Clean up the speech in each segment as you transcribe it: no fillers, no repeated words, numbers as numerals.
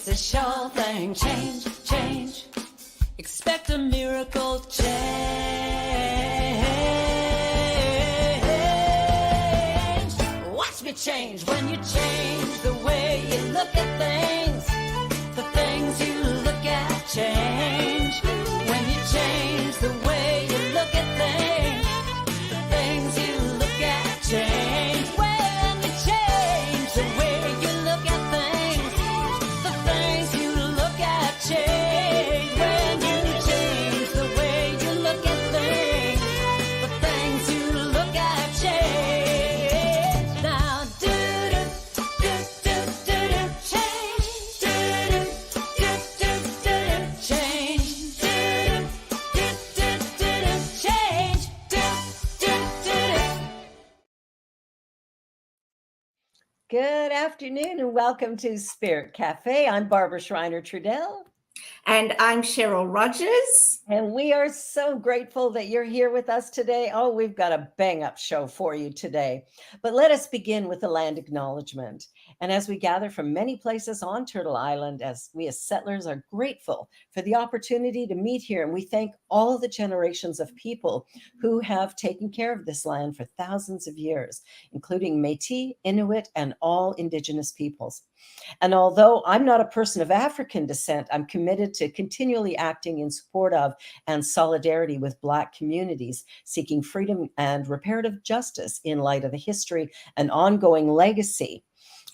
a sure thing. Change, change. Expect a miracle change. Watch me change when you change the way you look at things. The things you look at change. When you change the way you look at things, the things you look at change. When you change the way you look at things, the things you look at change. When you change the way you look at things, the things you look at change. Now do do do do do do change. Do do do do do change. Do do do do do change. Do do do. Good afternoon and welcome to Spirit Cafe. I'm Barbara Schreiner-Trudell, And I'm Cheryl Rogers. and we are so grateful that you're here with us today. Oh, we've got a bang-up show for you today. But let us begin with the land acknowledgement. And as we gather from many places on Turtle Island, as we as settlers are grateful for the opportunity to meet here, and we thank all the generations of people who have taken care of this land for thousands of years, including Métis, Inuit, and all Indigenous peoples. And although I'm not a person of African descent, I'm committed to continually acting in support of and solidarity with Black communities seeking freedom and reparative justice in light of the history and ongoing legacy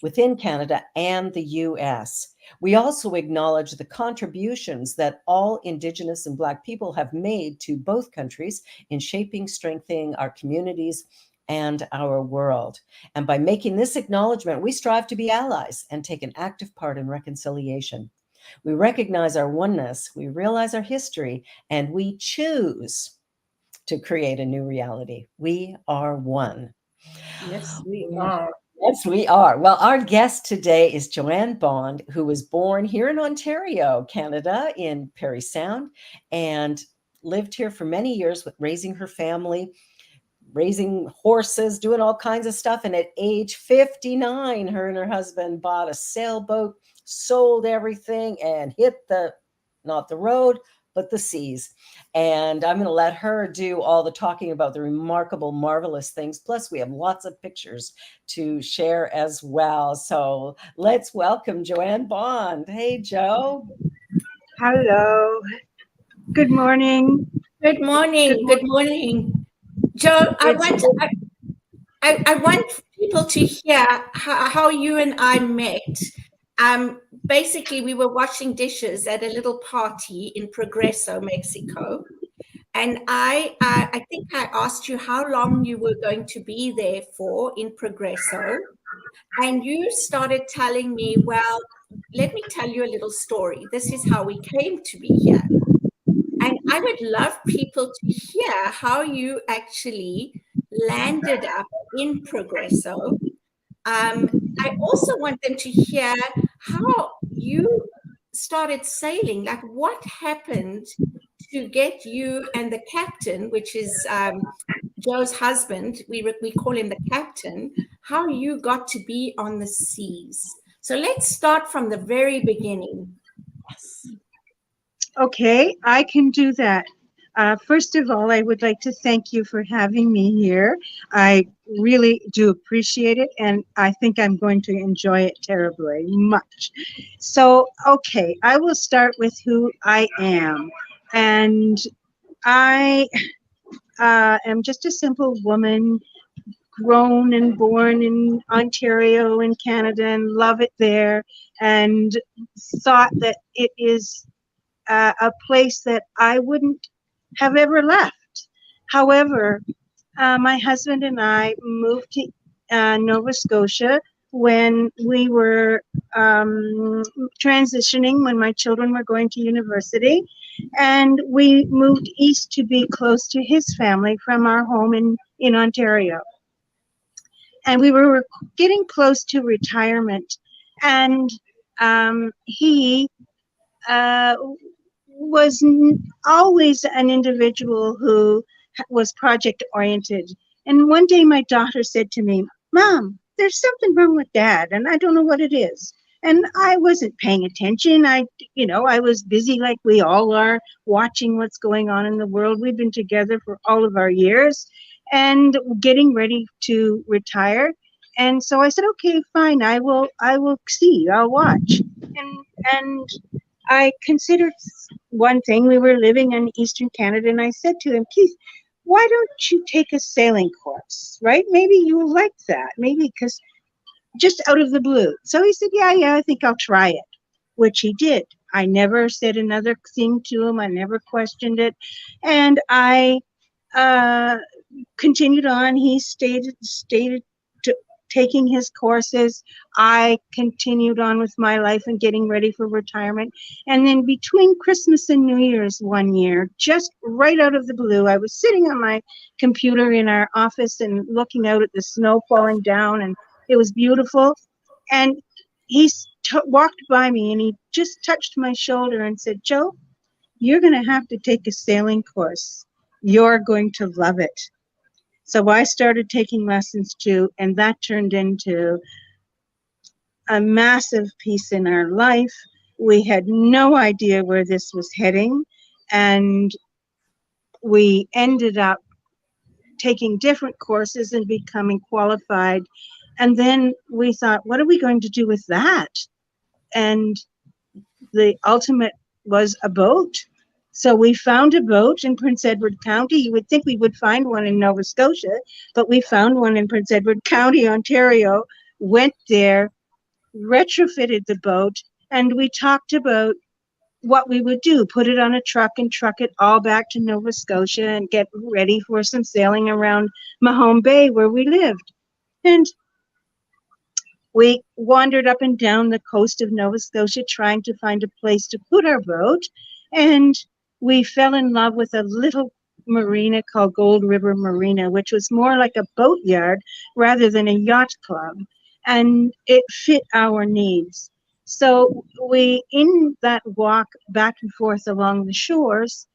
within Canada and the US. We also acknowledge the contributions that all Indigenous and Black people have made to both countries in shaping, strengthening our communities and our world. And by making this acknowledgement, we strive to be allies and take an active part in reconciliation. We recognize our oneness, we realize our history, and we choose to create a new reality. We are one. Yes, we are. Yes, we are. Well, our guest today is Joanne Bond, who was born here in Ontario, Canada, in Parry Sound, and lived here for many years with raising her family, raising horses, doing all kinds of stuff. And at age 59, her and her husband bought a sailboat, sold everything, and hit not the road, but the seas. And I'm going to let her do all the talking about the remarkable, marvelous things. Plus, we have lots of pictures to share as well. So let's welcome Joanne Bond. Hey, Jo. Hello. Good morning. Good morning. Good morning. Joe, I want people to hear how you and I met. Basically, we were washing dishes at a little party in Progreso, Mexico. And I think I asked you how long you were going to be there for in Progreso. And you started telling me, well, let me tell you a little story. This is how we came to be here. And I would love people to hear how you actually landed up in Progreso. I also want them to hear how you started sailing, like what happened to get you and the captain, which is Joe's husband, we call him the captain, how you got to be on the seas. So let's start from the very beginning. Yes. Okay, I can do that. First of all, I would like to thank you for having me here. I really do appreciate it, and I think I'm going to enjoy it terribly much. So, okay, I will start with who I am. And I am just a simple woman, grown and born in Ontario in Canada, and love it there, and thought that it is a place that I wouldn't have ever left. However, my husband and I moved to Nova Scotia when we were transitioning, when my children were going to university, and we moved east to be close to his family from our home in Ontario. And we were getting close to retirement, and he was always an individual who was project oriented. And one day my daughter said to me, "Mom, there's something wrong with Dad, and I don't know what it is." And I wasn't paying attention. I was busy like we all are, watching what's going on in the world. We've been together for all of our years and getting ready to retire. And so I said, okay, fine, I will see, I'll watch. And I considered one thing. We were living in Eastern Canada, and I said to him, Keith, why don't you take a sailing course, right? Maybe you will like that. Maybe because just out of the blue. So he said, yeah, I think I'll try it, which he did. I never said another thing to him. I never questioned it. And I uh, continued on. He stated to taking his courses. I continued on with my life and getting ready for retirement. And then between Christmas and New Year's one year, just right out of the blue, I was sitting on my computer in our office and looking out at the snow falling down, and it was beautiful. And he walked by me and he just touched my shoulder and said, Joe, you're going to have to take a sailing course. You're going to love it. So I started taking lessons too, and that turned into a massive piece in our life. We had no idea where this was heading, and we ended up taking different courses and becoming qualified. And then we thought, what are we going to do with that? And the ultimate was a boat. So we found a boat in Prince Edward County. You would think we would find one in Nova Scotia, but we found one in Prince Edward County, Ontario, went there, retrofitted the boat, and we talked about what we would do, put it on a truck and truck it all back to Nova Scotia and get ready for some sailing around Mahone Bay where we lived. And we wandered up and down the coast of Nova Scotia trying to find a place to put our boat. And we fell in love with a little marina called Gold River Marina, which was more like a boatyard rather than a yacht club. And it fit our needs. So in that walk back and forth along the shores,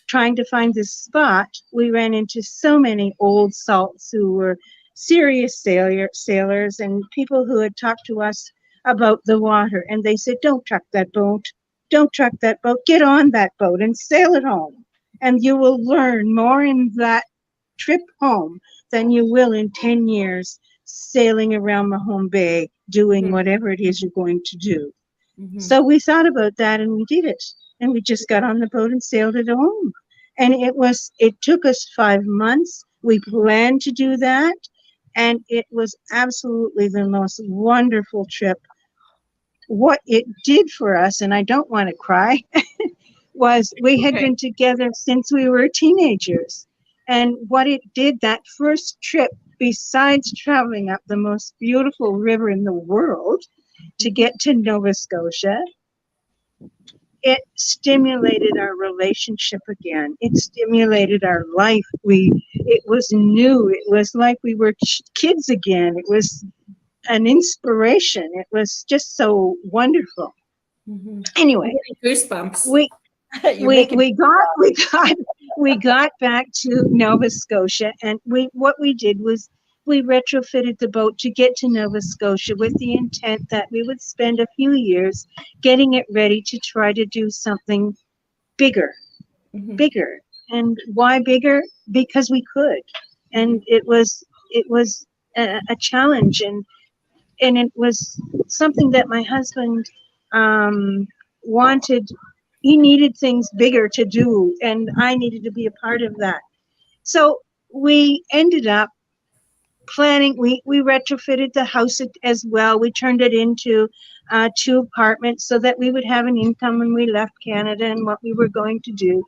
trying to find this spot, we ran into so many old salts who were serious sailors and people who had talked to us about the water. And they said, don't truck that boat. Don't truck that boat. Get on that boat and sail it home. And you will learn more in that trip home than you will in 10 years sailing around Mahone Bay, doing whatever it is you're going to do. So we thought about that and we did it. And we just got on the boat and sailed it home. And it took us 5 months. We planned to do that. And it was absolutely the most wonderful trip. What it did for us, and I don't want to cry, was we had been together since we were teenagers. And what it did that first trip, besides traveling up the most beautiful river in the world to get to Nova Scotia, it stimulated our relationship again. It stimulated our life. It was new. It was like we were kids again. It was an inspiration. It was just so wonderful. Anyway, Goosebumps. We got back to Nova Scotia, and what we did was we retrofitted the boat to get to Nova Scotia with the intent that we would spend a few years getting it ready to try to do something bigger. And why bigger? Because we could. And it was a challenge, and it was something that my husband wanted. He needed things bigger to do, and I needed to be a part of that. So we ended up planning. We retrofitted the house as well. We turned it into 2 apartments so that we would have an income when we left Canada and what we were going to do.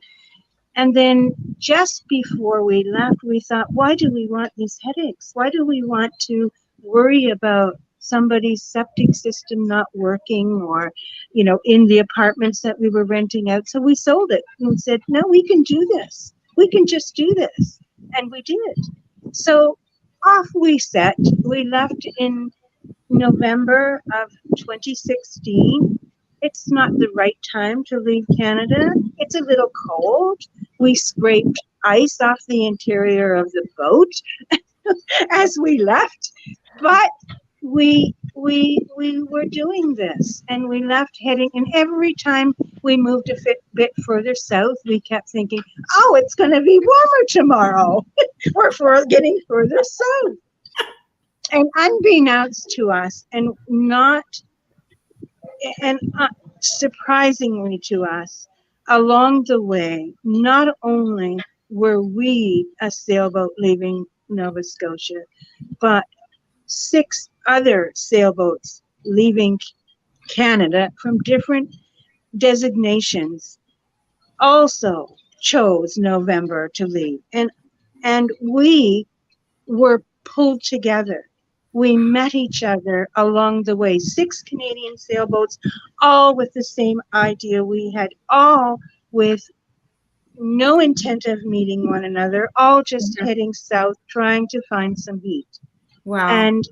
And then just before we left, we thought, why do we want these headaches? Why do we want to worry about somebody's septic system not working or, in the apartments that we were renting out? So we sold it and said, no, we can do this. We can just do this. And we did. So off we set. We left in November of 2016. It's not the right time to leave Canada. It's a little cold. We scraped ice off the interior of the boat as we left, but we we were doing this, and we left heading, and every time we moved a bit further south, we kept thinking, oh, it's going to be warmer tomorrow. We're getting further south. And unbeknownst to us, and not, and surprisingly to us, along the way, not only were we a sailboat leaving Nova Scotia, but 6 other sailboats leaving Canada from different designations also chose November to leave. And we were pulled together. We met each other along the way. 6 Canadian sailboats, all with the same idea. We had all with no intent of meeting one another, all just heading south, trying to find some heat. Wow. And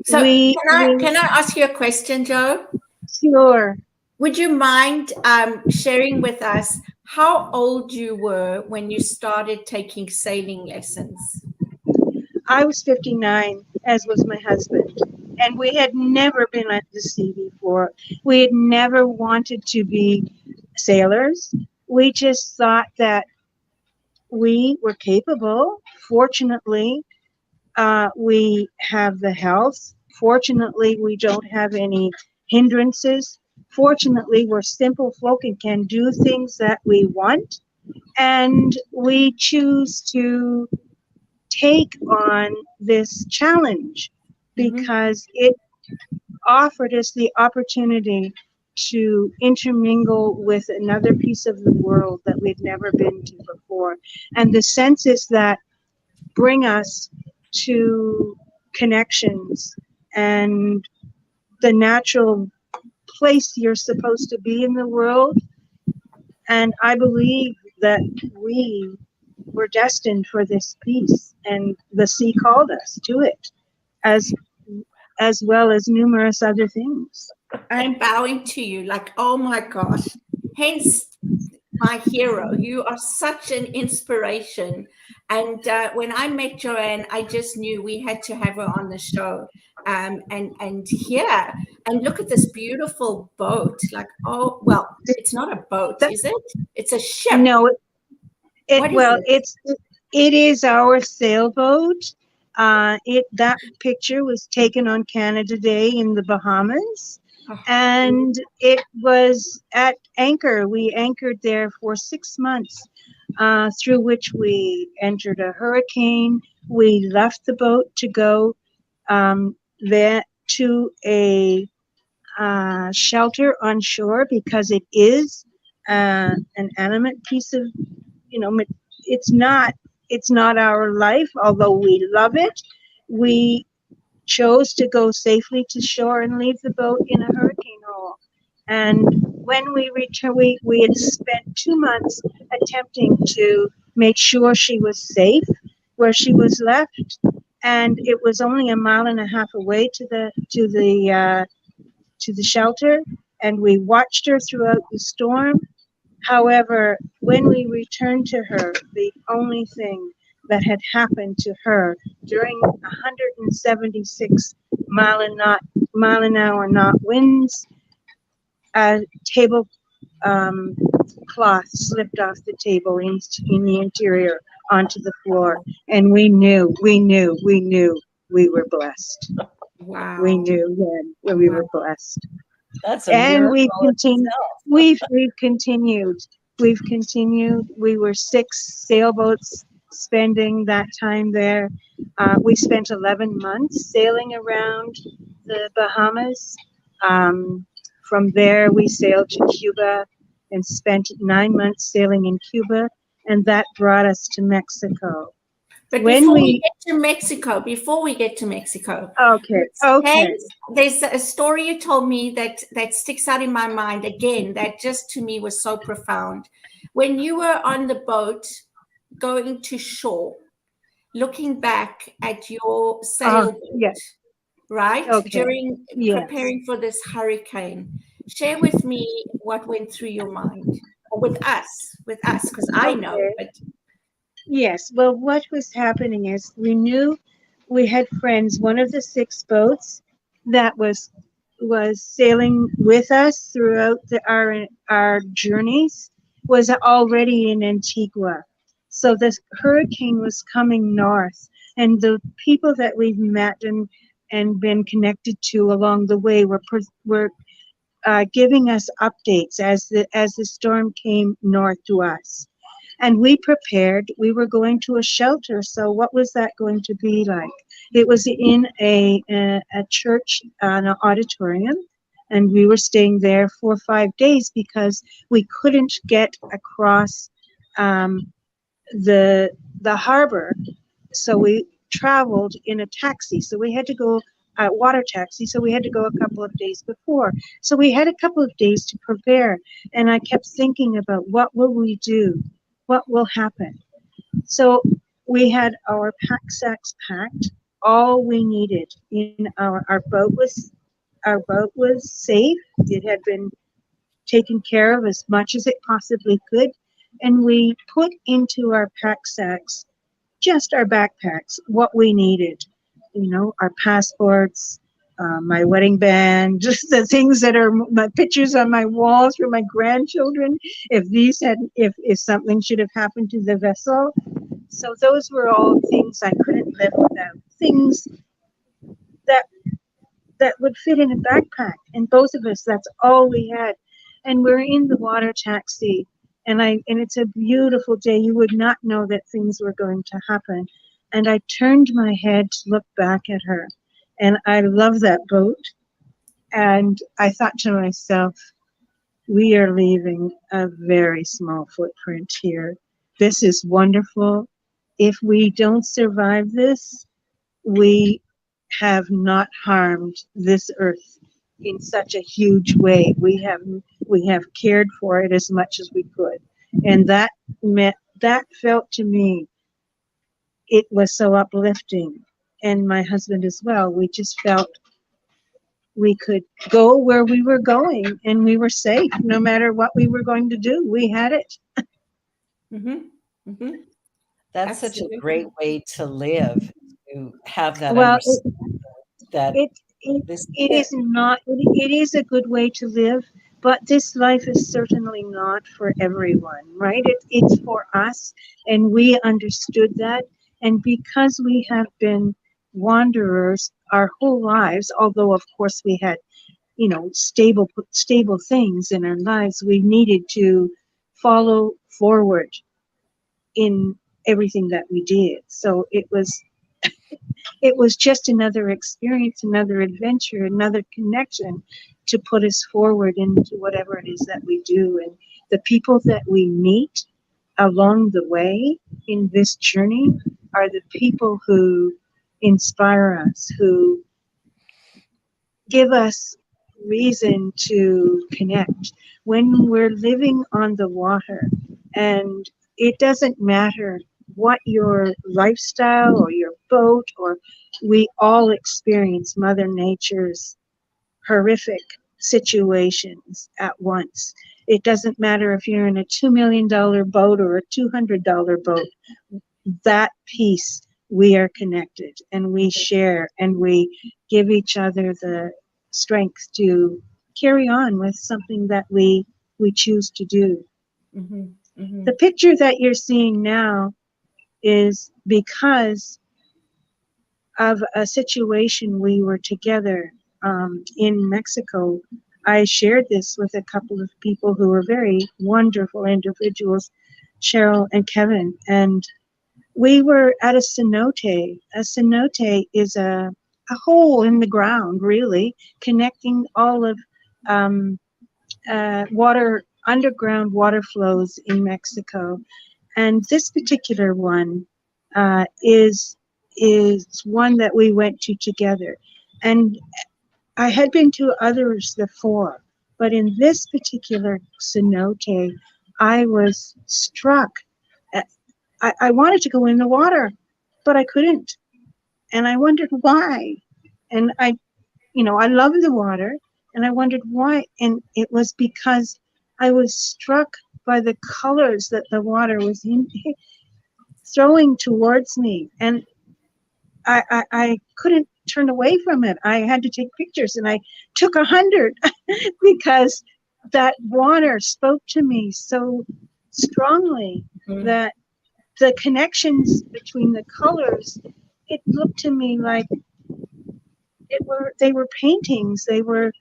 So we can I ask you a question, Joe? Sure. Would you mind sharing with us how old you were when you started taking sailing lessons? I was 59, as was my husband, and we had never been at the sea before. We had never wanted to be sailors. We just thought that we were capable. Fortunately, we have the health. Fortunately, we don't have any hindrances. Fortunately, we're simple folk and can do things that we want. And we choose to take on this challenge because it offered us the opportunity to intermingle with another piece of the world that we'd never been to before. And the senses that bring us to connections and the natural place you're supposed to be in the world. And I believe that we were destined for this peace, and the sea called us to it, as well as numerous other things. I'm bowing to you like, oh my gosh. Hence my hero. You are such an inspiration. And when I met Joanne, I just knew we had to have her on the show. And here, and look at this beautiful boat. Like, oh, well, it's not a boat, is it? It's a ship. No, it is our sailboat. That picture was taken on Canada Day in the Bahamas, and it was at anchor. We anchored there for 6 months, through which we entered a hurricane. We left the boat to go there to a shelter on shore because it is an animate piece of, it's not our life, although we love it. We chose to go safely to shore and leave the boat in a hurricane hole. And when we returned, we had spent 2 months attempting to make sure she was safe where she was left. And it was only 1.5 miles away to the shelter. And we watched her throughout the storm. However, when we returned to her, the only thing that had happened to her during 176 mile an hour knot winds, a table cloth slipped off the table in the interior onto the floor, and we knew we were blessed. Wow. We knew when we were blessed. That's a And we've miracle continued. itself. We've continued. We were 6 sailboats spending that time there. We spent 11 months sailing around the Bahamas. From there, we sailed to Cuba and spent 9 months sailing in Cuba, and that brought us to Mexico. But before we get to Mexico, okay. There's a story you told me that sticks out in my mind again, that just to me was so profound. When you were on the boat going to shore, looking back at your sailboat, right? During preparing for this hurricane, share with me what went through your mind, or with us, because I know, but yes. Well, what was happening is we knew we had friends. One of the 6 boats that was sailing with us throughout our journeys was already in Antigua. So this hurricane was coming north, and the people that we've met and been connected to along the way were giving us updates as the storm came north to us. And we prepared. We were going to a shelter. So what was that going to be like? It was in a church, an auditorium, and we were staying there for 5 days because we couldn't get across um, the harbor. So we traveled in a taxi. So we had to go water taxi. So we had to go a couple of days before. So we had a couple of days to prepare. And I kept thinking about what will we do? What will happen? So we had our pack sacks packed, all we needed. In our boat was safe. It had been taken care of as much as it possibly could, and we put into our pack sacks just our backpacks, what we needed. Our passports, my wedding band, just the things that are my pictures on my walls for my grandchildren. If something should have happened to the vessel, so those were all things I couldn't live without. Things that would fit in a backpack, and both of us, that's all we had. And we're in the water taxi, and it's a beautiful day. You would not know that things were going to happen. And I turned my head to look back at her, and I love that boat. And I thought to myself, we are leaving a very small footprint here. This is wonderful. If we don't survive this, we have not harmed this earth in such a huge way. We have cared for it as much as we could. And that felt to me, it was so uplifting. And my husband as well. We just felt we could go where we were going, and we were safe no matter what we were going to do. We had it. Mm-hmm. Mm-hmm. That's such a Absolutely. great way to live, to have that Well, understanding that it this it is not. It is a good way to live, but this life is certainly not for everyone, right? It's for us, and we understood that. And because we have been wanderers our whole lives, although of course we had, stable things in our lives, we needed to follow forward in everything that we did. So it was just another experience, another adventure, another connection to put us forward into whatever it is that we do. And the people that we meet along the way in this journey are the people who inspire us, who give us reason to connect. When we're living on the water, and it doesn't matter what your lifestyle or your boat, or we all experience Mother Nature's horrific situations at once. It doesn't matter if you're in a $2 million boat or a $200 boat, that piece, we are connected and we share and we give each other the strength to carry on with something that we choose to do. Mm-hmm. Mm-hmm. The picture that you're seeing now is because of a situation we were together in Mexico. I shared this with a couple of people who were very wonderful individuals, Cheryl and Kevin, and we were at a cenote. A cenote is a hole in the ground, really, connecting all of underground water flows in Mexico. And this particular one is one that we went to together. And I had been to others before, but in this particular cenote, I was struck. I wanted to go in the water, but I couldn't. And I wondered why. And I love the water, and I wondered why. And it was because I was struck by the colors that the water was throwing towards me. And I couldn't turn away from it. I had to take pictures, and I took 100 because that water spoke to me so strongly that the connections between the colors, it looked to me like they were paintings. They were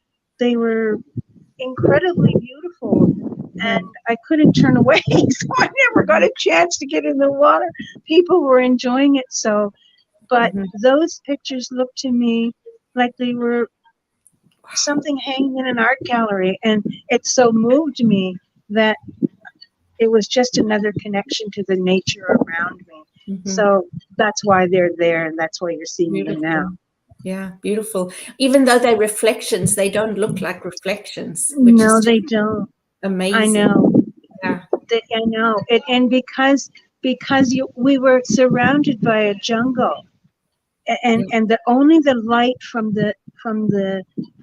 incredibly beautiful, and I couldn't turn away. So I never got a chance to get in the water. People were enjoying it so, but those pictures looked to me like they were something hanging in an art gallery, and it so moved me that it was just another connection to the nature around me. So that's why they're there, and that's why you're seeing them now. Yeah, beautiful. Even though they're reflections, they don't look like reflections. Which No, is they don't. amazing. I know. Yeah. I know. And because we were surrounded by a jungle, and only the light from the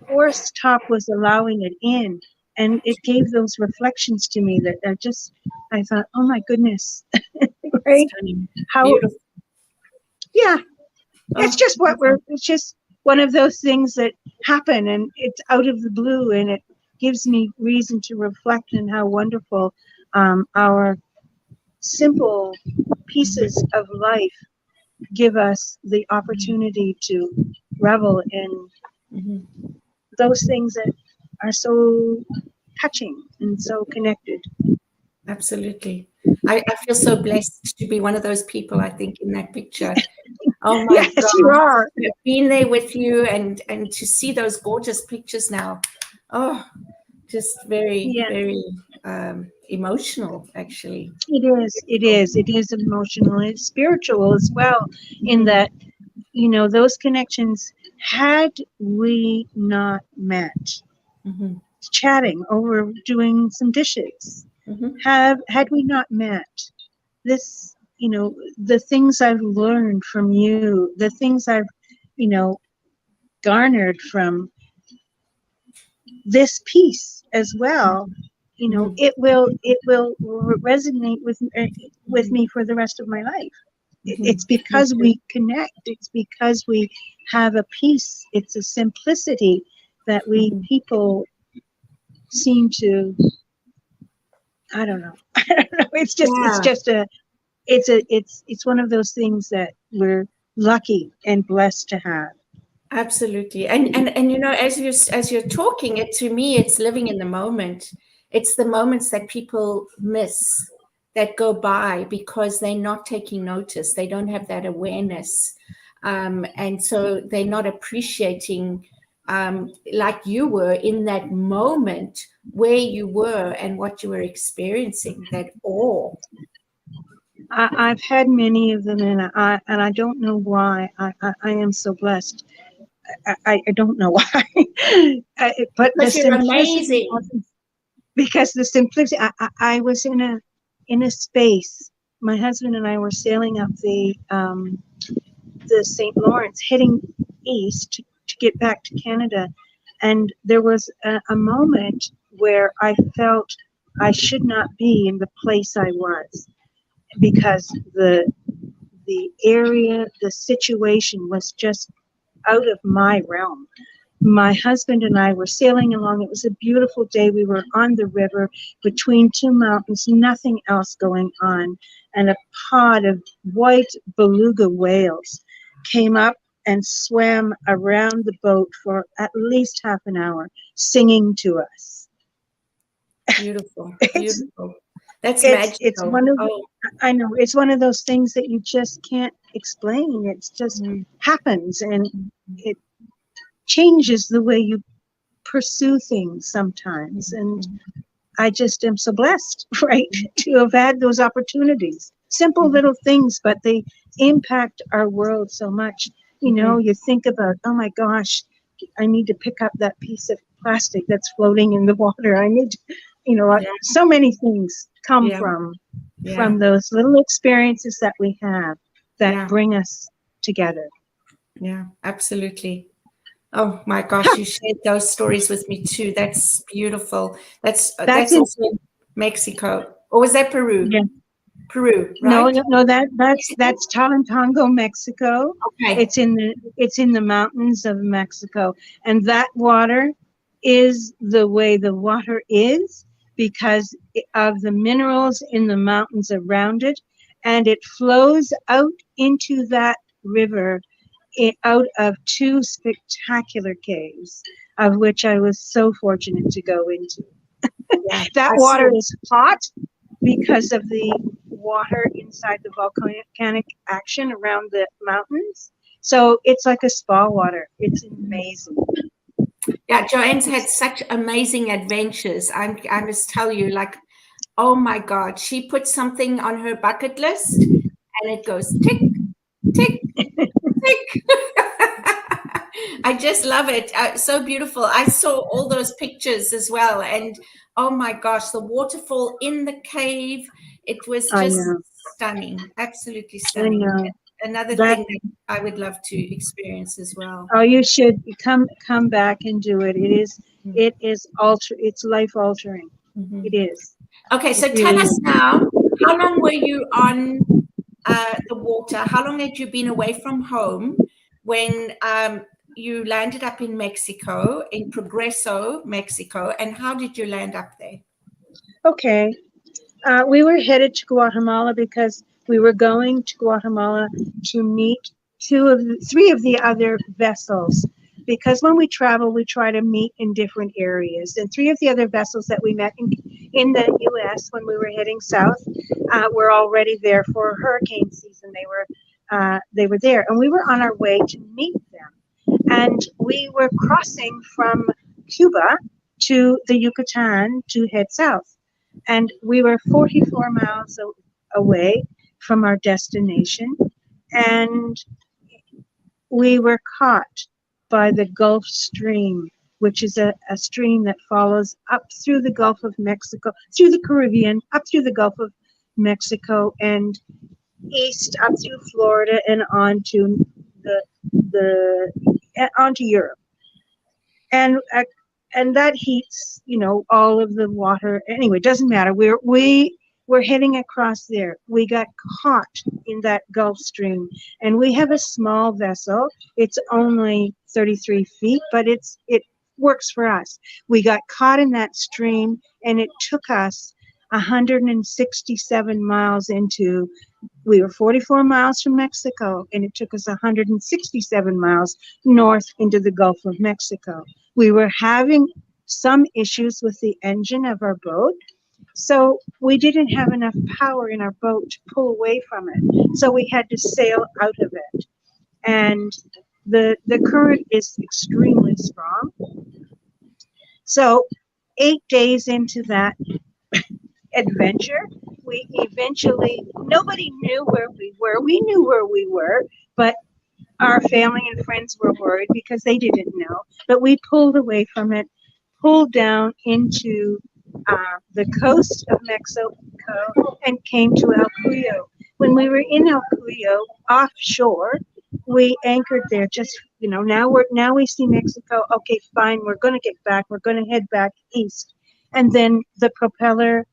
forest top was allowing it in, and it gave those reflections to me that I thought, oh my goodness, right? Stunning. How Beautiful. Yeah, it's just one of those things that happen, and it's out of the blue, and it gives me reason to reflect on how wonderful our simple pieces of life give us the opportunity to revel in those things that are so touching and so connected. Absolutely. I feel so blessed to be one of those people, I think, in that picture. Oh my Yes, God. you are. I've been there with you, and to see those gorgeous pictures now. Oh, just very, very emotional, actually. It is emotional. It's spiritual as well, in that, those connections, had we not met, chatting over doing some dishes, had we not met, this, the things I've learned from you, the things I've, garnered from this piece as well, it will resonate with me for the rest of my life. It's because we connect. It's because we have a peace. It's a simplicity that we people seem to. I don't know. It's one of those things that we're lucky and blessed to have. Absolutely. And as you're talking it, to me, it's living in the moment. It's the moments that people miss, that go by because they're not taking notice. They don't have that awareness. And so they're not appreciating, like you were in that moment where you were and what you were experiencing, that awe. I've had many of them, and I don't know why. I am so blessed. I don't know why, but because the you're simplicity. amazing. Because the simplicity. I was in a space. My husband and I were sailing up the St. Lawrence, heading east to get back to Canada, and there was a moment where I felt I should not be in the place I was, because the area, the situation was just out of my realm. My husband and I were sailing along. It was a beautiful day. We were on the river between two mountains, nothing else going on. And a pod of white beluga whales came up and swam around the boat for at least half an hour, singing to us. Beautiful. Beautiful. That's magical. It's one of I know, it's one of those things that you just can't explain. It's just happens, and it changes the way you pursue things sometimes. And I just am so blessed, right, to have had those opportunities. Simple little things, but they impact our world so much. You think about, oh my gosh, I need to pick up that piece of plastic that's floating in the water. I need to, so many things come from those little experiences that we have that bring us together. Yeah, absolutely. Oh my gosh, you shared those stories with me too. That's beautiful. That's also in Mexico. Or was that Peru? Yeah. Peru, No, right? no, no, that's Talantongo, Mexico. Okay. It's in the mountains of Mexico, and that water is the way the water is because of the minerals in the mountains around it, and it flows out into that river out of two spectacular caves, of which I was so fortunate to go into. Yeah, That I water saw. is hot because of the water inside the volcanic action around the mountains. So it's like a spa water. It's amazing. Yeah, Joanne's had such amazing adventures. I must tell you, like, oh my God, she put something on her bucket list and it goes tick, tick, tick. I just love it. So beautiful. I saw all those pictures as well. And oh my gosh, the waterfall in the cave. It was I just know. stunning. Absolutely I stunning. know. Another That thing that I would love to experience as well. oh, you should come back and do it. It is it's life altering. Mhm. It is. Okay, It so tell really us is. now, how long were you on the water? How long had you been away from home when you landed up in Mexico, in Progreso, Mexico, and how did you land up there? Okay. We were headed to Guatemala because we were going to Guatemala to meet three of the other vessels. Because when we travel, we try to meet in different areas. And three of the other vessels that we met in the U.S. when we were heading south were already there for hurricane season. They were there, and we were on our way to meet them. And we were crossing from Cuba to the Yucatan to head south. And we were 44 miles away from our destination, and we were caught by the Gulf Stream, which is a stream that follows up through the Gulf of Mexico, through the Caribbean, up through the Gulf of Mexico, and east up through Florida and onto the onto Europe. And that heats, all of the water. Anyway, it doesn't matter. We're heading across there. We got caught in that Gulf Stream, and we have a small vessel. It's only 33 feet, but it works for us. We got caught in that stream, and it took us 167 miles into. We were 44 miles from Mexico, and it took us 167 miles north into the Gulf of Mexico. We were having some issues with the engine of our boat, so we didn't have enough power in our boat to pull away from it. So we had to sail out of it. And the current is extremely strong. So 8 days into that adventure, nobody knew where we were. We knew where we were, but our family and friends were worried because they didn't know. But we pulled away from it, pulled down into the coast of Mexico, and came to El Cuyo. When we were in El Cuyo, offshore, we anchored there. Just now we see Mexico. Okay, fine. We're going to get back. We're going to head back east, and then the propeller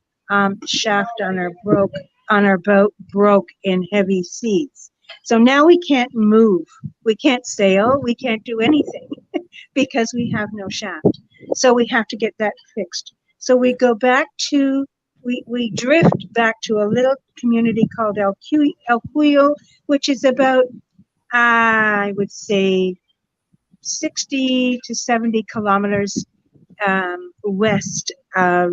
shaft on our boat broke in heavy seas. So now we can't move. We can't sail. We can't do anything because we have no shaft. So we have to get that fixed. So we go back to, we drift back to a little community called El Cuyo, which is about, I would say, 60 to 70 kilometers west of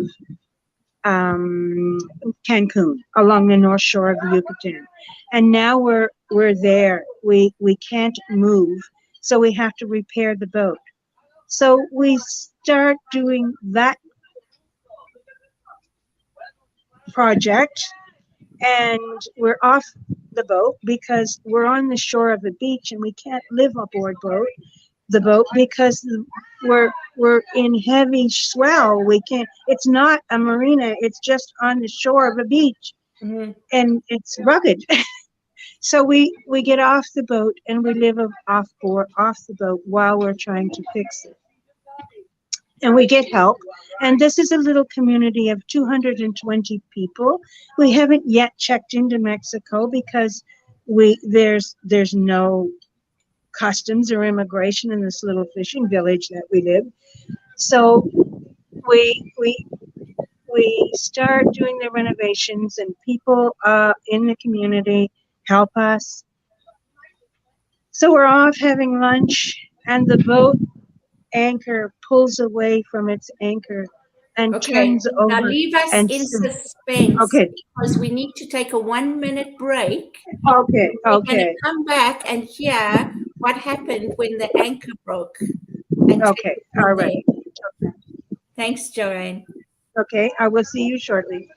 Cancun, along the north shore of the Yucatan. And now we're there. We can't move, so we have to repair the boat. So we start doing that project, and we're off the boat because we're on the shore of the beach, and we can't live aboard the boat because we're in heavy swell. We can't. It's not a marina. It's just on the shore of a beach, and it's rugged. So we get off the boat and we live off the boat while we're trying to fix it. and we get help. And this is a little community of 220 people. We haven't yet checked into Mexico because there's no customs or immigration in this little fishing village that we live. So we start doing the renovations, and people in the community help us. So we're off having lunch, and the boat anchor pulls away from its anchor and Okay, turns now over. leave us And in suspense okay, because we need to take a 1-minute break. okay, We're going to okay, come back and hear what happened when the anchor broke. And take okay. it from All right. there. Thanks, Joanne. Okay, I will see you shortly.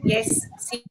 Yes. See.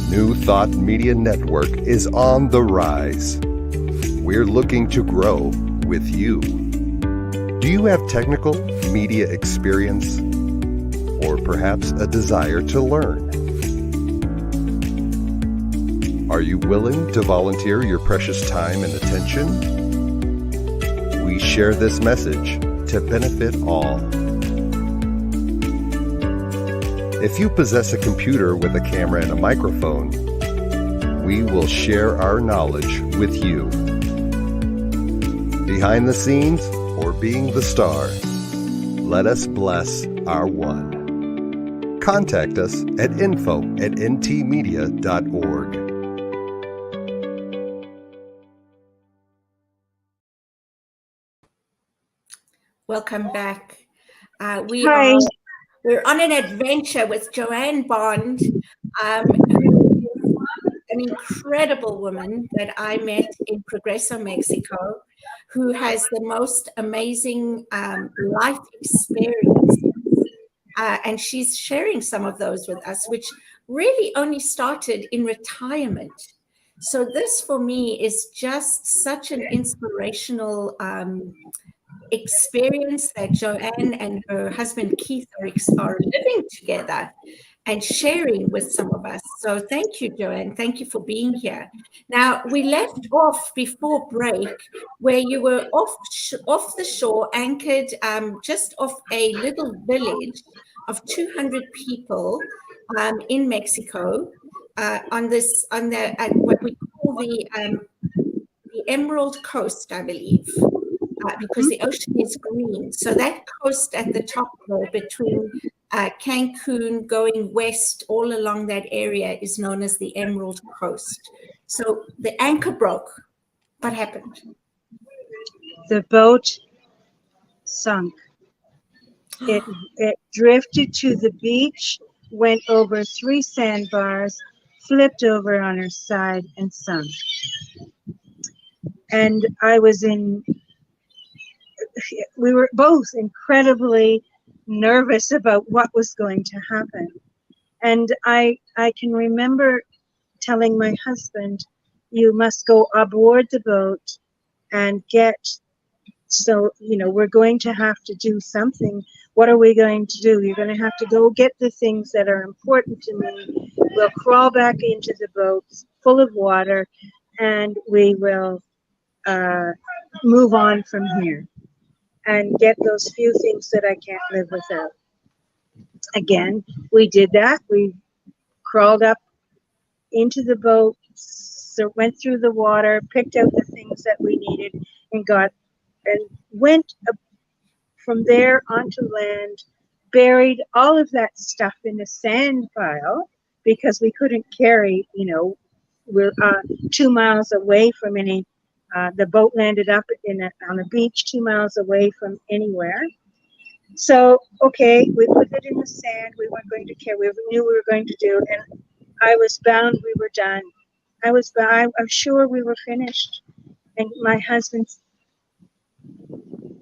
New Thought Media Network is on the rise. We're looking to grow with you. Do you have technical media experience or perhaps a desire to learn? Are you willing to volunteer your precious time and attention? We share this message to benefit all. If you possess a computer with a camera and a microphone, we will share our knowledge with you. Behind the scenes or being the star, let us bless our one. Contact us at info@ntmedia.org. Welcome back. Hi. We're on an adventure with Joanne Bond, who is an incredible woman that I met in Progreso, Mexico, who has the most amazing life experience. And she's sharing some of those with us, which really only started in retirement. So this for me is just such an inspirational experience that Joanne and her husband Keith are living together and sharing with some of us. So thank you, Joanne. Thank you for being here. Now, we left off before break where you were off the shore, anchored just off a little village of 200 people in Mexico on what we call the Emerald Coast, I believe. Because the ocean is green. So that coast at the top there between Cancun going west all along that area is known as the Emerald Coast. So the anchor broke. What happened? The boat sunk. It drifted to the beach, went over 3 sandbars, flipped over on her side, and sunk. And we were both incredibly nervous about what was going to happen. And I can remember telling my husband, you must go aboard the boat and we're going to have to do something. What are we going to do? You're going to have to go get the things that are important to me. We'll crawl back into the boat full of water, and we will move on from here and get those few things that I can't live without. Again, we did that. We crawled up into the boat, so went through the water, picked out the things that we needed, and went from there onto land, buried all of that stuff in a sand pile because we couldn't carry, we're 2 miles away from any, the boat landed up on a beach 2 miles away from anywhere. So, okay, we put it in the sand. We weren't going to care. We knew we were going to do, and I was bound we were done. I'm sure we were finished. And my husband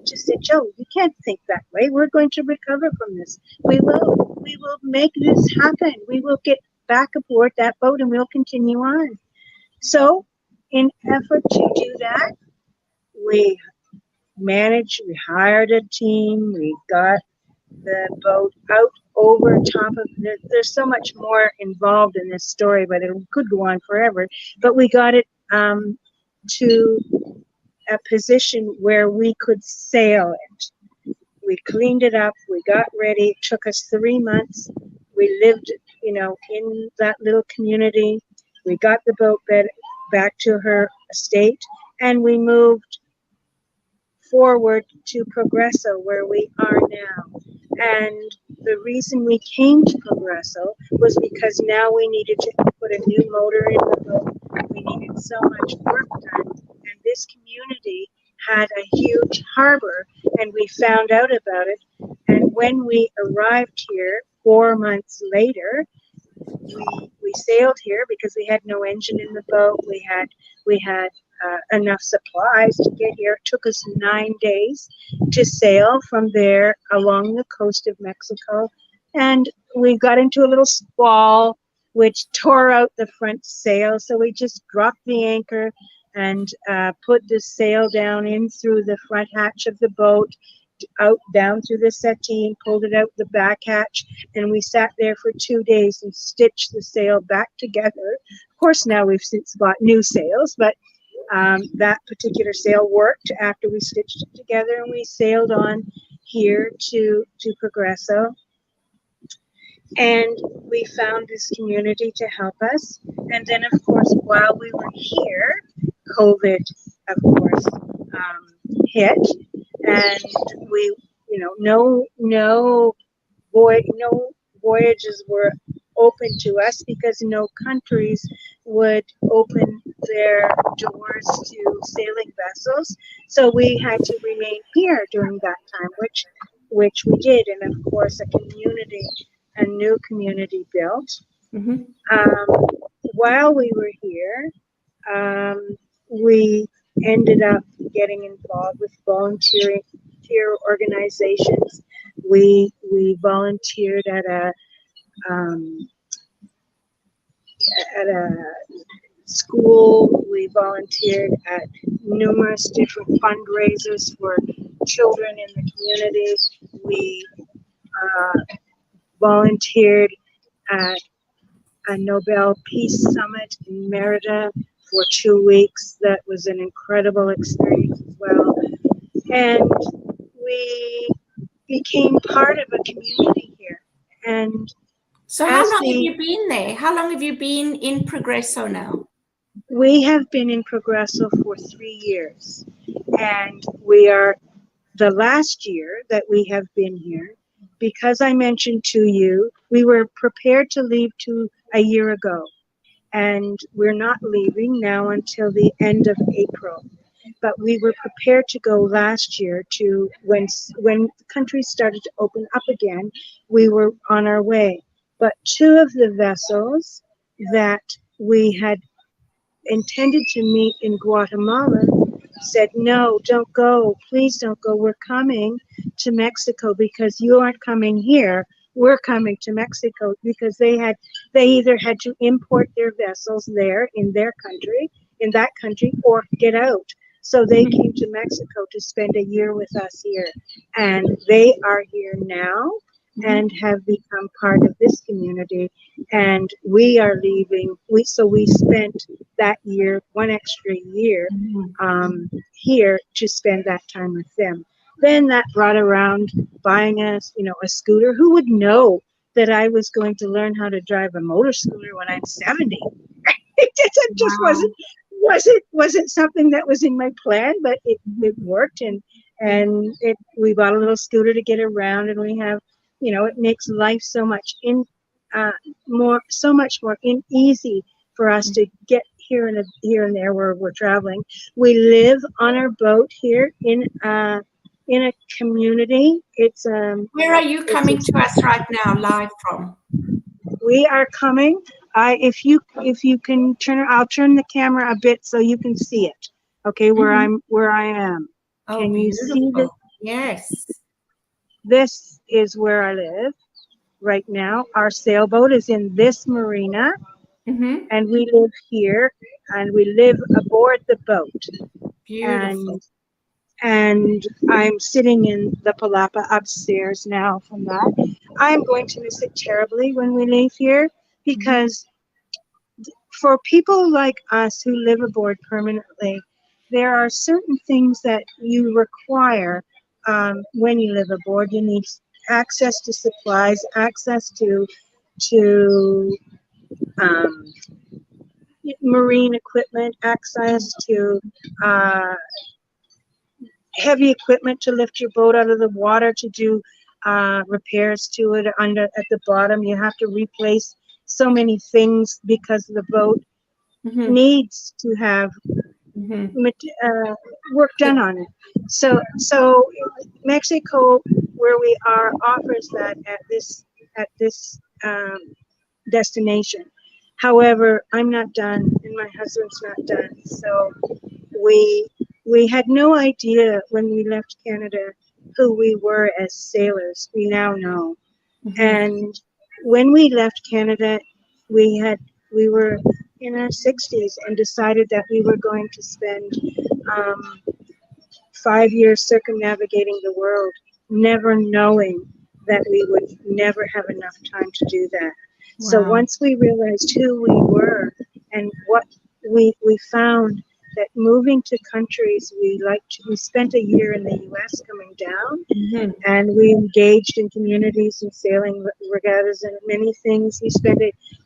just said, Joe, you can't think that way. We're going to recover from this. We will make this happen. We will get back aboard that boat and we'll continue on. So in effort to do that, we hired a team. We got the boat out over top of there's so much more involved in this story, but it could go on forever. But we got it to a position where we could sail it. We cleaned it up. We got ready. It took us 3 months. We lived, in that little community. We got the boat back to her estate, and we moved forward to Progresso, where we are now. And the reason we came to Progresso was because now we needed to put a new motor in the boat. We needed so much work done. And this community had a huge harbor, and we found out about it. And when we arrived here 4 months later, we sailed here because we had no engine in the boat. We had enough supplies to get here. It took us 9 days to sail from there along the coast of Mexico. And we got into a little squall, which tore out the front sail. So we just dropped the anchor and put the sail down in through the front hatch of the boat, out down through the settee, and pulled it out the back hatch. And we sat there for 2 days and stitched the sail back together. Of course, now we've since bought new sails, but that particular sail worked after we stitched it together, and we sailed on here to Progresso. And we found this community to help us. And then, of course, while we were here, COVID, of course, hit. And we, no voyages were open to us because no countries would open their doors to sailing vessels. So we had to remain here during that time, which we did. And of course, a new community built. Mm-hmm. While we were here, we ended up getting involved with volunteer organizations. We volunteered at a school. We volunteered at numerous different fundraisers for children in the community. We volunteered at a Nobel Peace Summit in Merida for 2 weeks. That was an incredible experience as well. And we became part of a community here. And so how long have you been there? How long have you been in Progresso now? We have been in Progresso for 3 years. And we are the last year that we have been here, because I mentioned to you, we were prepared to leave a year ago. And we're not leaving now until the end of April. But we were prepared to go last year to when countries started to open up again, we were on our way. But 2 of the vessels that we had intended to meet in Guatemala said, no, don't go. Please don't go. We're coming to Mexico because you aren't coming here. We're coming to Mexico, because they either had to import their vessels there in that country, or get out. So they came to Mexico to spend a year with us here, and they are here now. and have become part of this community. And we are leaving. We spent that year, one extra year, here to spend that time with them. Then that brought around buying us, a scooter. Who would know that I was going to learn how to drive a motor scooter when I'm 70? It just wasn't something that was in my plan, but it worked, and we bought a little scooter to get around, and we have, it makes life so much more easy for us to get here and there where we're traveling. We live on our boat here in a community. It's Where are you coming to us right now, live from? we are coming. If you can I'll turn the camera a bit so you can see it. Okay, where I am. Oh, Can you see beautiful. this? Yes. This is where I live right now. Our sailboat is in this marina, and we live here, and we live aboard the boat. Beautiful. And I'm sitting in the palapa upstairs now from that. I'm going to miss it terribly when we leave here, because for people like us who live aboard permanently, there are certain things that you require when you live aboard. You need access to supplies, access to marine equipment, access to heavy equipment to lift your boat out of the water, to do repairs to it at the bottom. You have to replace so many things because the boat needs to have work done on it. So Mexico, where we are, offers that at this destination. However, I'm not done, and my husband's not done. So we had no idea when we left Canada who we were as sailors. We now know. And when we left Canada, we were in our 60s and decided that we were going to spend 5 years circumnavigating the world, never knowing that we would never have enough time to do that. Wow. So once we realized who we were and what we found that moving to countries we spent a year in the US coming down, and we engaged in communities and sailing regattas and many things. We spent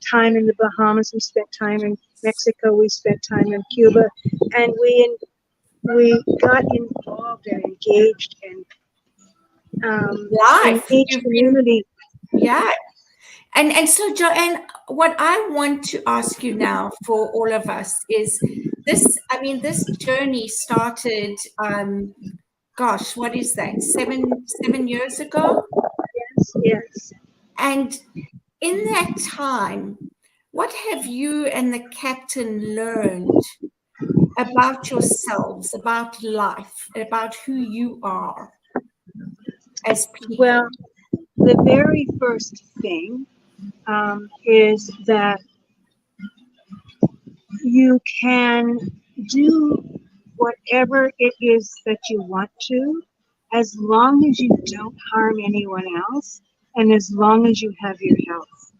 time in the Bahamas, we spent time in Mexico, we spent time in Cuba, and we got involved and engaged in life in each community. Yeah. And so, Joanne, what I want to ask you now for all of us is this journey started, gosh, what is that, 7 years ago? Yes. And in that time, what have you and the captain learned about yourselves, about life, about who you are as people? Well, the very first thing is that you can do whatever it is that you want to, as long as you don't harm anyone else, and as long as you have your health.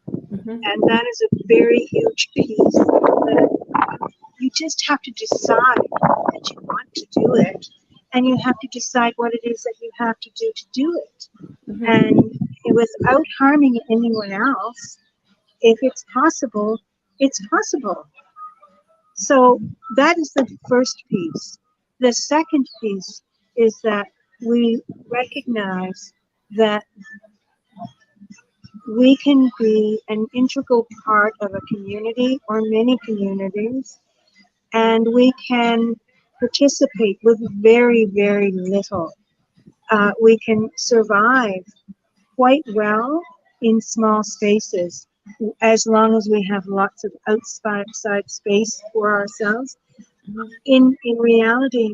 And that is a very huge piece that you just have to decide that you want to do it, and you have to decide what it is that you have to do it. And without harming anyone else, if it's possible, it's possible. So that is the first piece. The second piece is that we recognize that we can be an integral part of a community or many communities, and we can participate with very, very little. We can survive quite well in small spaces, as long as we have lots of outside space for ourselves. In reality,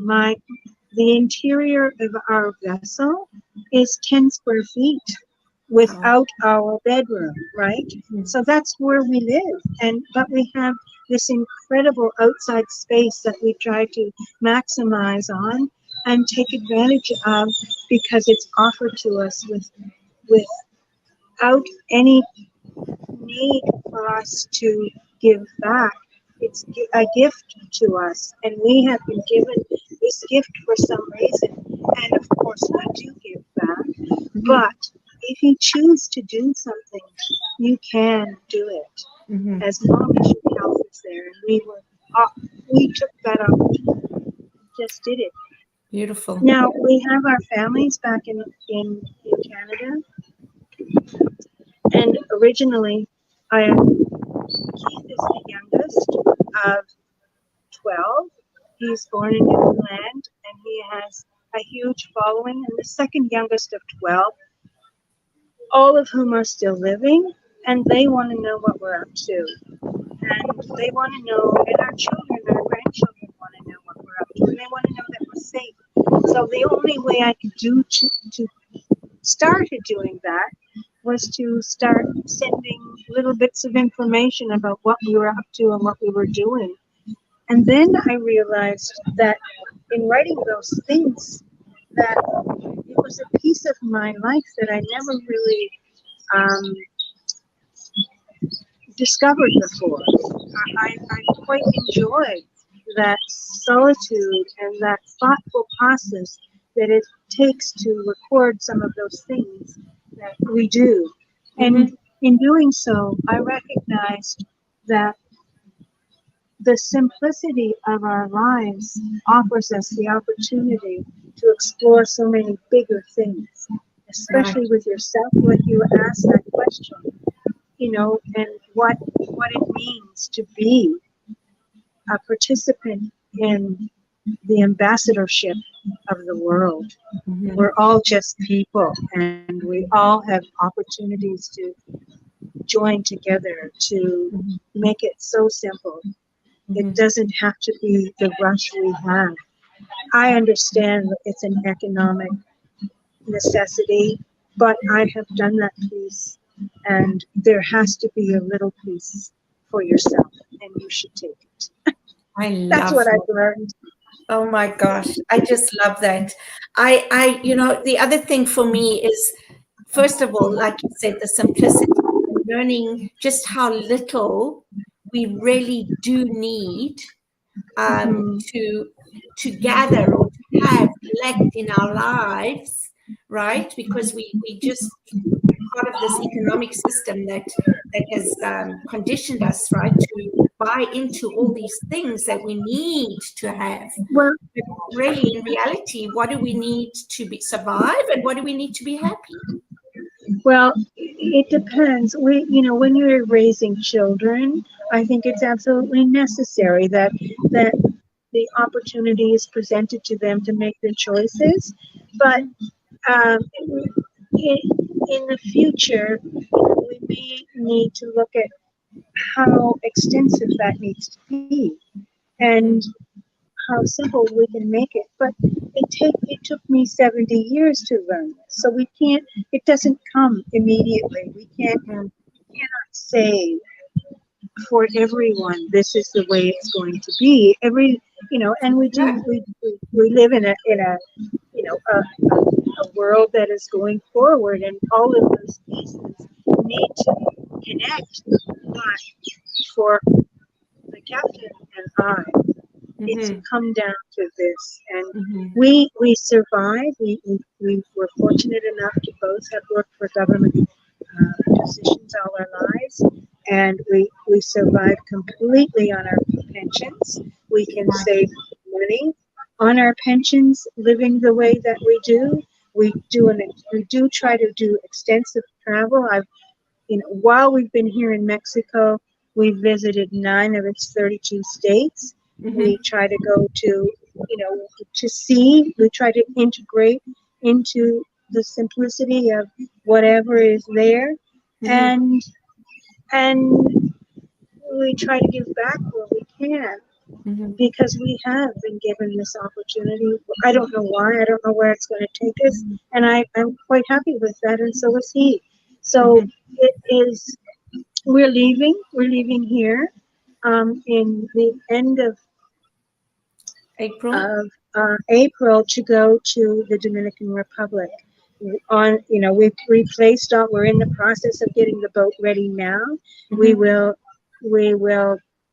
the interior of our vessel is 10 square feet without our bedroom, right? So that's where we live, but we have this incredible outside space that we try to maximize on and take advantage of, because it's offered to us with without any need for us to give back. It's a gift to us, and we have been given this gift for some reason. And of course, we do give back. But if you choose to do something, you can do it as long as your health is there. And we took that opportunity, just did it. Beautiful. Now we have our families back in Canada, and originally, Keith is the youngest of 12. He's born in Newfoundland, and he has a huge following. And the second youngest of 12, all of whom are still living, and they want to know what we're up to. And they want to know, and our children, our grandchildren want to know what we're up to, and they want to know that we're safe. So the only way I could do to started doing that was to start sending little bits of information about what we were up to and what we were doing. And then I realized that in writing those things, that it was a piece of my life that I never really discovered before. I quite enjoyed that solitude and that thoughtful process that it takes to record some of those things that we do. And in doing so, I recognized that the simplicity of our lives offers us the opportunity to explore so many bigger things, especially with yourself, when you ask that question, you know, and what it means to be a participant in the ambassadorship of the world. We're all just people, and we all have opportunities to join together to make it so simple. It doesn't have to be the rush we have. I understand that it's an economic necessity, but I have done that piece, and there has to be a little piece for yourself, and you should take it. That's what I've learned. Oh my gosh, I just love that. You know, the other thing for me is, first of all, like you said, the simplicity, learning just how little we really do need to gather or to have collect in our lives, right? Because we just part of this economic system that has conditioned us, right, to buy into all these things that we need to have. Well, but really, in reality, what do we need to survive, and what do we need to be happy? Well, it depends. When you're raising children, I think it's absolutely necessary that the opportunity is presented to them to make their choices. But in the future, we may need to look at how extensive that needs to be and how simple we can make it. But it took me 70 years to learn this. So it doesn't come immediately. We cannot say for everyone this is the way it's going to be. And we live in a world that is going forward, and all of those pieces need to connect. But for the captain and I, it's come down to this, and we survive. We were fortunate enough to both have worked for government positions all our lives, and we survive completely on our pensions. We can save money on our pensions, living the way that we do. We do try to do extensive travel. While we've been here in Mexico, we've visited 9 of its 32 states. We try to go to see. We try to integrate into the simplicity of whatever is there, and we try to give back where we can, because we have been given this opportunity. I don't know why. I don't know where it's going to take us, and I'm quite happy with that, and so is he. So it is. We're leaving here in the end of April April to go to the Dominican Republic, on, we've replaced all, we're in the process of getting the boat ready now. We will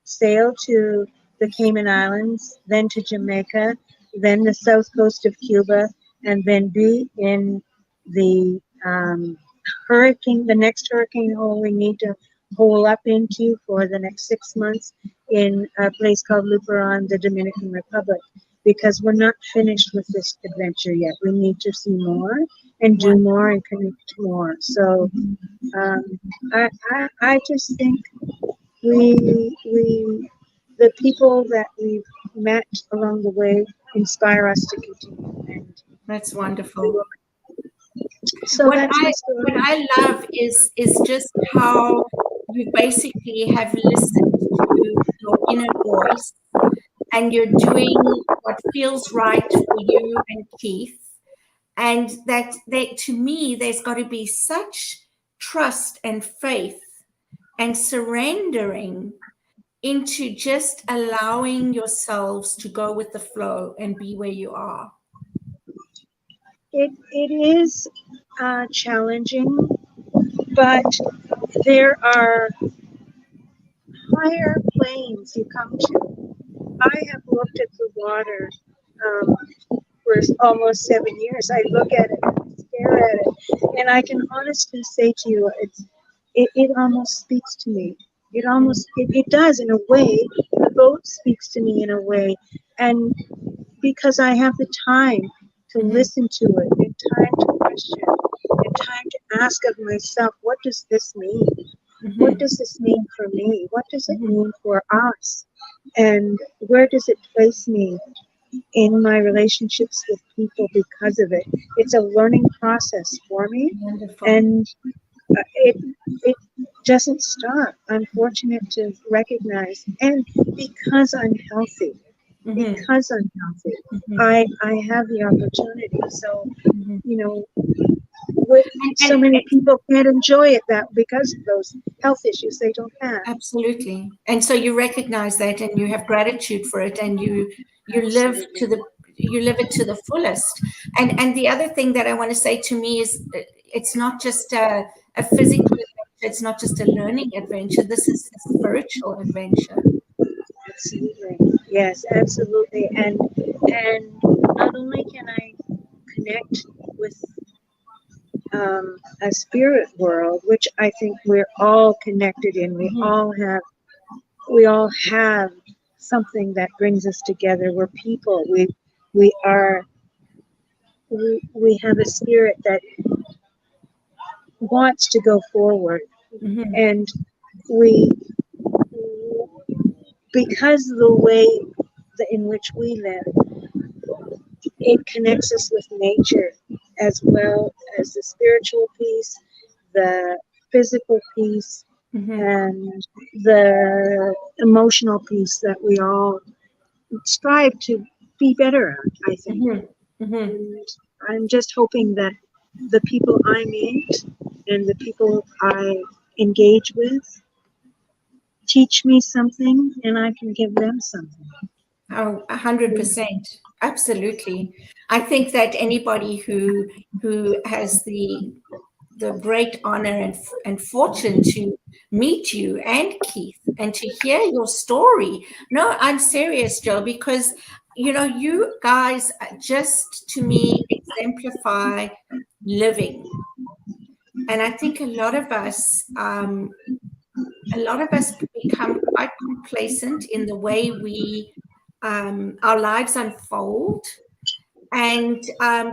sail to the Cayman Islands, then to Jamaica, then the south coast of Cuba, and then be in the the next hurricane hole we need to hole up into for the next 6 months in a place called Luperon, the Dominican Republic, because we're not finished with this adventure yet. We need to see more and do more and connect more. So I just think the people that we've met along the way inspire us to continue. And That's wonderful. so What that's my I story. what I love is just how you basically have listened to your inner voice, and you're doing what feels right for you and Keith. And that to me, there's got to be such trust and faith and surrendering into just allowing yourselves to go with the flow and be where you are. It is challenging, but there are higher planes you come to. I have looked at the water for almost 7 years. I look at it, and stare at it, and I can honestly say to you, it almost speaks to me. It does in a way. The boat speaks to me in a way, and because I have the time to listen to it, and time to question, and time to ask of myself, what does this mean? What does this mean for me? What does it mean for us? And where does it place me in my relationships with people because of it? It's a learning process for me. Wonderful. And it doesn't stop. I'm fortunate to recognize, and because I'm healthy, I have the opportunity. So, so many people can't enjoy it that because of those health issues they don't have. Absolutely. And so you recognize that, and you have gratitude for it, and you live it to the fullest. And the other thing that I want to say to me is, it's not just a physical adventure, it's not just a learning adventure, this is a spiritual adventure. Absolutely. Yes, absolutely. And not only can I connect with a spirit world, which I think we're all connected in. We all have something that brings us together. We're people. We have a spirit that wants to go forward, and we, because the way in which we live, it connects us with nature as well as the spiritual piece, the physical piece, and the emotional piece that we all strive to be better at, I think. And I'm just hoping that the people I meet and the people I engage with teach me something, and I can give them something. Oh, 100%. Absolutely. I think that anybody who has the great honor and fortune to meet you and Keith and to hear your story. No, I'm serious, Jill, because you guys just, to me, exemplify living. And I think a lot of us become quite complacent in the way our lives unfold, and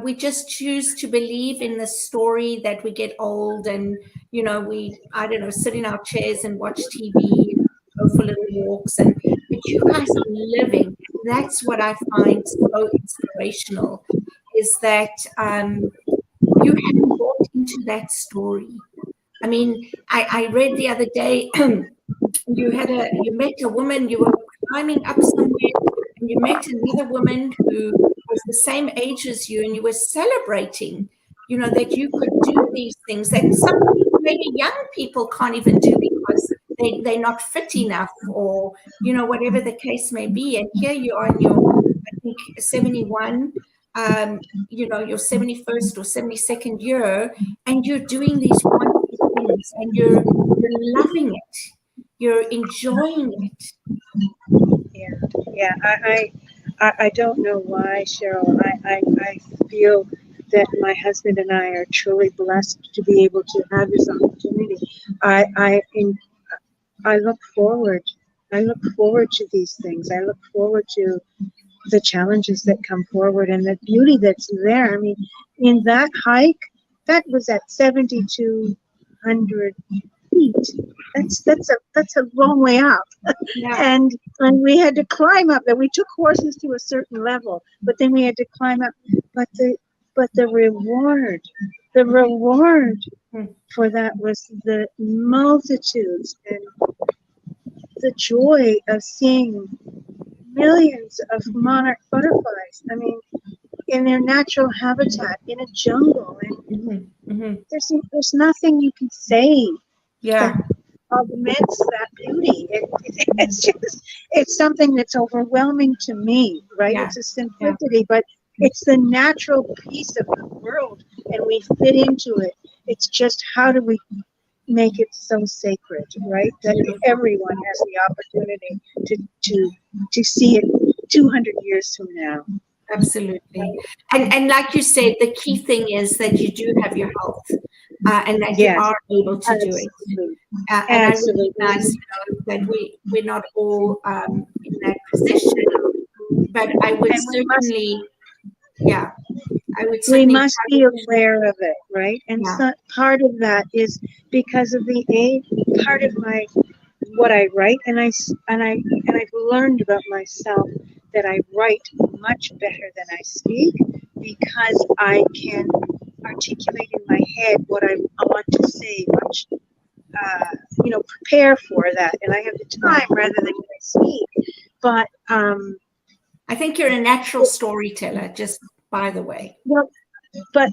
we just choose to believe in the story that we get old, and we sit in our chairs and watch TV, go for little walks, but you guys are living. That's what I find so inspirational, is that you haven't bought into that story. I mean, I read the other day you met a woman, you were climbing up somewhere, and you met another woman who was the same age as you, and you were celebrating, that you could do these things that some maybe young people can't even do because they're not fit enough, or whatever the case may be. And here you are in your, I think, 71, your 71st or 72nd year, and you're doing these wonderful things, and you're loving it, you're enjoying it. Yeah. I don't know why, Cheryl. I feel that my husband and I are truly blessed to be able to have this opportunity. I look forward. I look forward to these things. I look forward to the challenges that come forward and the beauty that's there. I mean, in that hike, that was at 7,200 feet. That's a long way up. Yeah. And we had to climb up. That we took horses to a certain level, but then we had to climb up. But the reward for that was the multitudes and the joy of seeing millions of monarch butterflies. I mean, in their natural habitat in a jungle, and there's nothing you can say Yeah. that augments that beauty. It's something that's overwhelming to me, right? Yeah. It's a simplicity, but it's the natural piece of the world, and we fit into it. It's just how do we make it so sacred, right? That everyone has the opportunity to see it 200 years from now. Absolutely. And like you said, the key thing is that you do have your health, and that you are able to do it. And I recognize that we're not all in that position, but I would certainly, we must be aware of it, right? And so part of that is because of the age. Part of what I write, and I've learned about myself that I write much better than I speak, because I can articulate in my head what I want to say much, prepare for that, and I have the time rather than when I speak. But I think you're a natural storyteller, just by the way. Well, but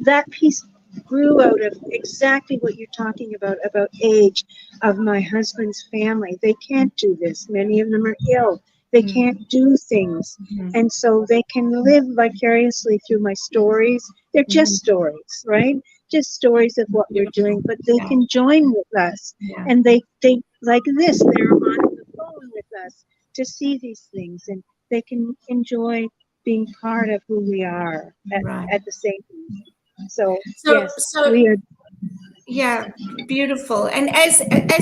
that piece grew out of exactly what you're talking about age, of my husband's family. They can't do this. Many of them are ill. They can't do things. And so they can live vicariously through my stories. They're just stories, right? Just stories of what we're doing, but they can join with us. And they like this, they're on the phone with us to see these things, and they can enjoy being part of who we are at the same time. So we are. Yeah, beautiful. And as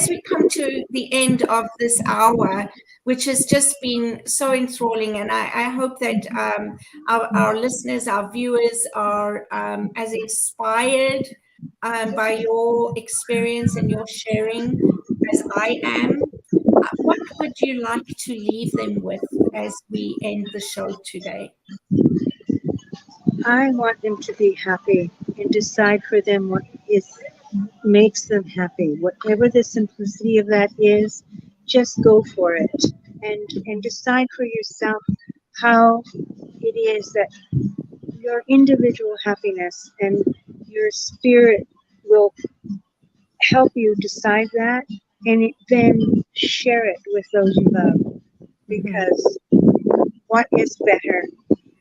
we come to the end of this hour, which has just been so enthralling, and I hope that our listeners, our viewers are as inspired by your experience and your sharing as I am. What would you like to leave them with as we end the show today? I want them to be happy and decide for them what makes them happy. Whatever the simplicity of that is, just go for it, and decide for yourself how it is that your individual happiness and your spirit will help you decide that, and then share it with those you love. Because what is better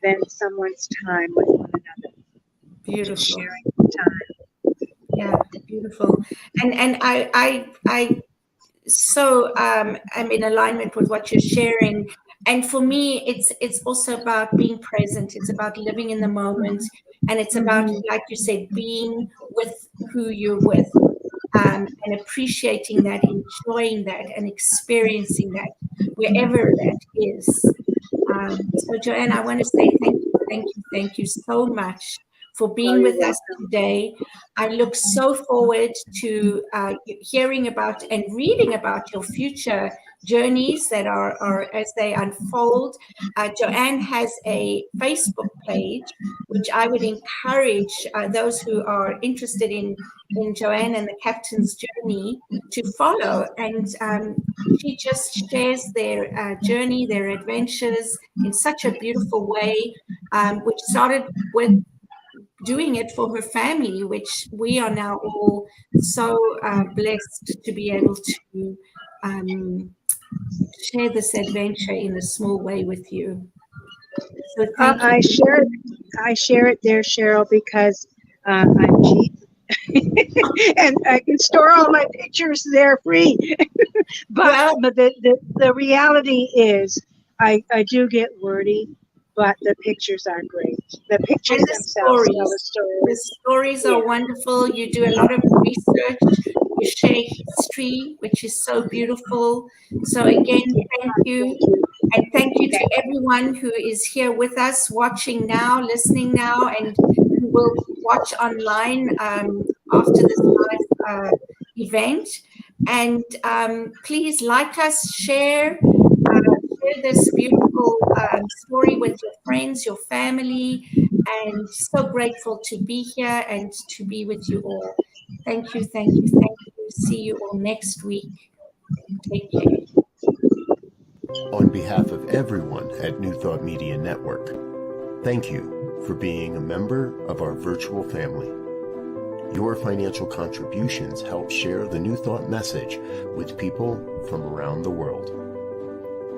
than someone's time with one another? Beautiful. Just sharing time. Yeah, beautiful. And I so I'm in alignment with what you're sharing. And for me, it's also about being present. It's about living in the moment, and it's about, like you said, being with who you're with, and appreciating that, enjoying that, and experiencing that wherever that is. So Joanne, I want to say thank you so much for being with us today. I look so forward to hearing about and reading about your future journeys that are as they unfold. Joanne has a Facebook page, which I would encourage those who are interested in Joanne and the Captain's Journey to follow. And she just shares their journey, their adventures in such a beautiful way, which started with doing it for her family, which we are now all so blessed to be able to share this adventure in a small way with you. So thank you. I share it there, Cheryl, because I'm cheap. And I can store all my pictures there free. But Well, the reality is I do get wordy, but the pictures are great. The pictures and themselves tell a story. the stories are Yeah. wonderful. You do a lot of research. You share history, which is so beautiful. So again, thank you. And thank you to everyone who is here with us, watching now, listening now, and who will watch online after this live event. And please like us, share this beautiful story with your friends, your family, and so grateful to be here and to be with you all. Thank you, thank you, thank you. See you all next week. Take care. On behalf of everyone at New Thought Media Network, thank you for being a member of our virtual family. Your financial contributions help share the New Thought message with people from around the world.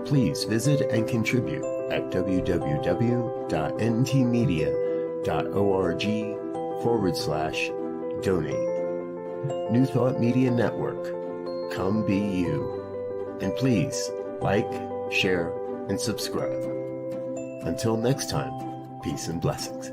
Please visit and contribute at www.ntmedia.org/donate. New Thought Media Network, come be you. And please like, share, and subscribe. Until next time, peace and blessings.